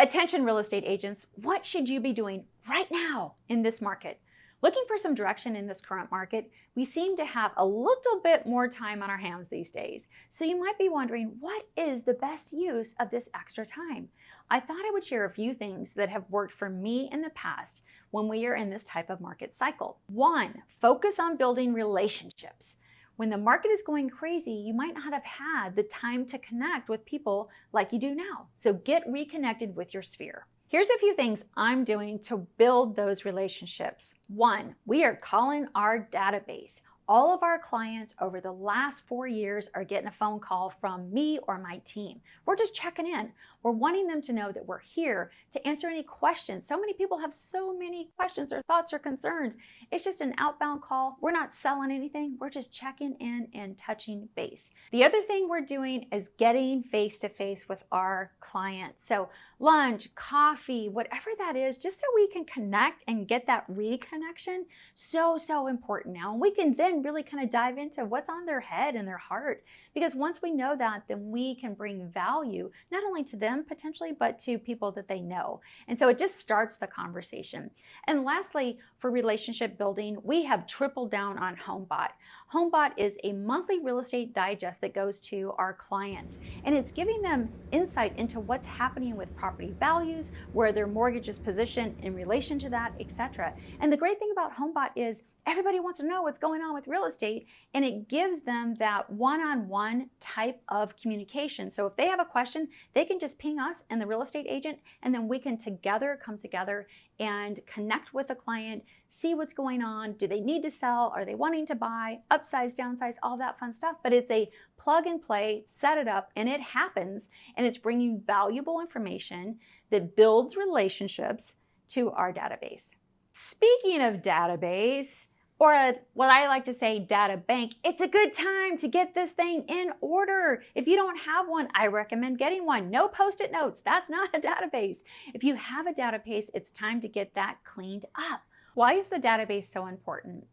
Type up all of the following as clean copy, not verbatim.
Attention real estate agents, what should you be doing right now in this market? Looking for some direction in this current market, we seem to have a little bit more time on our hands these days. So you might be wondering, what is the best use of this extra time? I thought I would share a few things that have worked for me in the past when we are in this type of market cycle. 1, focus on building relationships. When the market is going crazy, you might not have had the time to connect with people like you do now. So get reconnected with your sphere. Here's a few things I'm doing to build those relationships. 1, we are calling our database. All of our clients over the last 4 years are getting a phone call from me or my team. We're just checking in. We're wanting them to know that we're here to answer any questions. So many people have so many questions or thoughts or concerns. It's just an outbound call. We're not selling anything. We're just checking in and touching base. The other thing we're doing is getting face-to-face with our clients. So lunch, coffee, whatever that is, just so we can connect and get that reconnection. So important now. And we can then really kind of dive into what's on their head and their heart. Because once we know that, then we can bring value, not only to them potentially, but to people that they know. And so it just starts the conversation. And lastly, for relationship building, we have tripled down on HomeBot. HomeBot is a monthly real estate digest that goes to our clients. And it's giving them insight into what's happening with property values, where their mortgage is positioned in relation to that, etc. And the great thing about HomeBot is everybody wants to know what's going on with real estate, and it gives them that one-on-one type of communication. So if they have a question, they can just ping us and the real estate agent, and then we can come together and connect with the client, see what's going on. Do they need to sell? Are they wanting to buy? Upsize, downsize, all that fun stuff. But it's a plug and play, set it up, and it happens, and it's bringing valuable information that builds relationships to our database. Speaking of database, or what I like to say, data bank, it's a good time to get this thing in order. If you don't have one, I recommend getting one. No Post-it notes, that's not a database. If you have a database, it's time to get that cleaned up. Why is the database so important?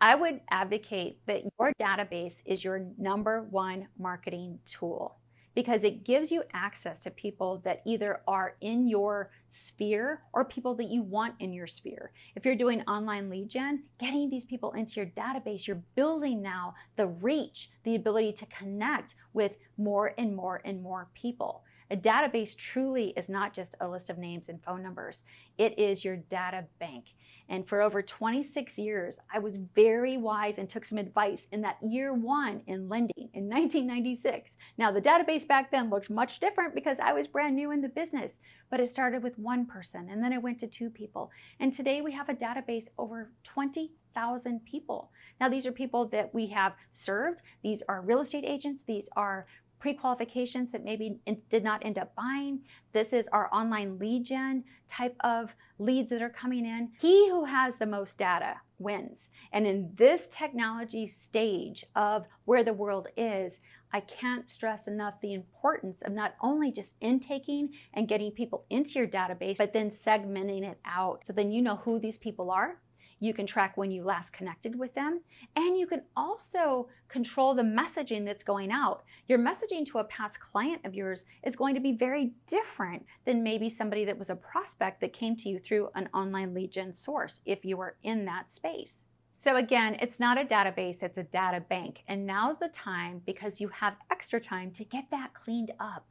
I would advocate that your database is your #1 marketing tool, because it gives you access to people that either are in your sphere or people that you want in your sphere. If you're doing online lead gen, getting these people into your database, you're building now the reach, the ability to connect with more and more and more people. A database truly is not just a list of names and phone numbers. It is your data bank. And for over 26 years, I was very wise and took some advice in that year 1 in lending in 1996. Now, the database back then looked much different because I was brand new in the business, but it started with 1 person and then it went to 2 people. And today we have a database over 20,000 people. Now, these are people that we have served. These are real estate agents. These are pre-qualifications that maybe did not end up buying. This is our online lead gen type of leads that are coming in. He who has the most data wins. And in this technology stage of where the world is, I can't stress enough the importance of not only just intaking and getting people into your database, but then segmenting it out. So then you know who these people are. You can track when you last connected with them, and you can also control the messaging that's going out. Your messaging to a past client of yours is going to be very different than maybe somebody that was a prospect that came to you through an online lead gen source if you were in that space. So again, it's not a database, it's a data bank. And now's the time, because you have extra time, to get that cleaned up.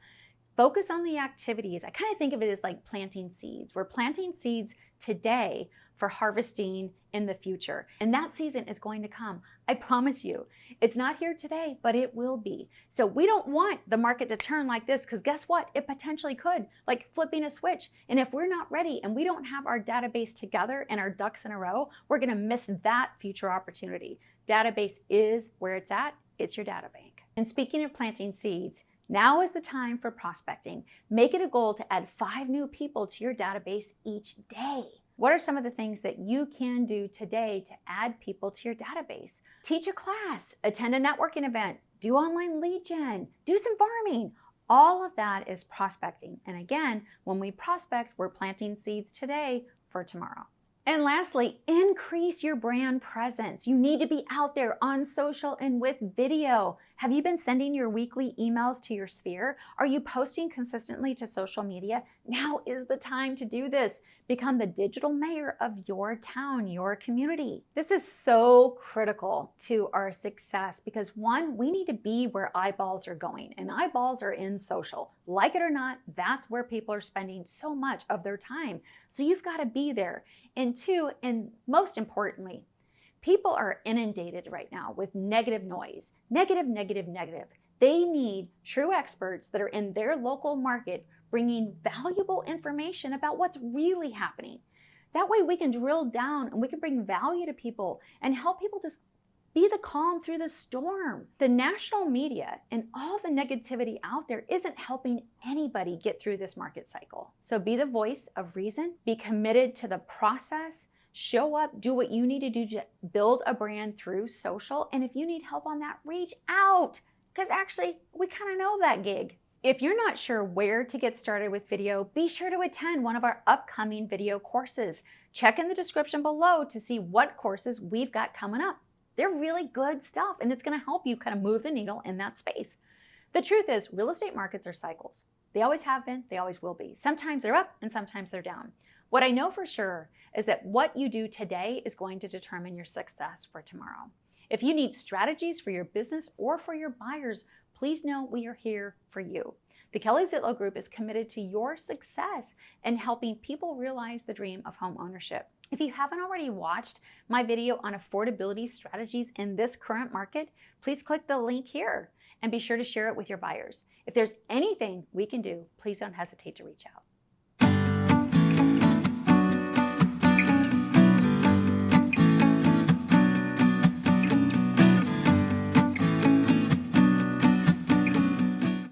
Focus on the activities. I kind of think of it as like planting seeds. We're planting seeds today for harvesting in the future. And that season is going to come. I promise you. It's not here today, but it will be. So we don't want the market to turn like this, because guess what? It potentially could, like flipping a switch. And if we're not ready and we don't have our database together and our ducks in a row, we're going to miss that future opportunity. Database is where it's at. It's your data bank. And speaking of planting seeds, now is the time for prospecting. Make it a goal to add 5 new people to your database each day. What are some of the things that you can do today to add people to your database? Teach a class, attend a networking event, do online lead gen, do some farming. All of that is prospecting. And again, when we prospect, we're planting seeds today for tomorrow. And lastly, increase your brand presence. You need to be out there on social and with video. Have you been sending your weekly emails to your sphere? Are you posting consistently to social media? Now is the time to do this. Become the digital mayor of your town, your community. This is so critical to our success because one, we need to be where eyeballs are going, and eyeballs are in social. Like it or not, that's where people are spending so much of their time. So you've got to be there. And two, and most importantly, people are inundated right now with negative noise. Negative, negative, negative. They need true experts that are in their local market bringing valuable information about what's really happening. That way we can drill down and we can bring value to people and help people just be the calm through the storm. The national media and all the negativity out there isn't helping anybody get through this market cycle. So be the voice of reason, be committed to the process, show up, do what you need to do to build a brand through social. And if you need help on that, reach out, because actually we kind of know that gig. If you're not sure where to get started with video, be sure to attend one of our upcoming video courses. Check in the description below to see what courses we've got coming up. They're really good stuff, and it's going to help you kind of move the needle in that space. The truth is, real estate markets are cycles. They always have been, they always will be. Sometimes they're up and sometimes they're down. What I know for sure is that what you do today is going to determine your success for tomorrow. If you need strategies for your business or for your buyers, please know we are here for you. The Kelly Zitlow Group is committed to your success and helping people realize the dream of home ownership. If you haven't already watched my video on affordability strategies in this current market, please click the link here and be sure to share it with your buyers. If there's anything we can do, please don't hesitate to reach out.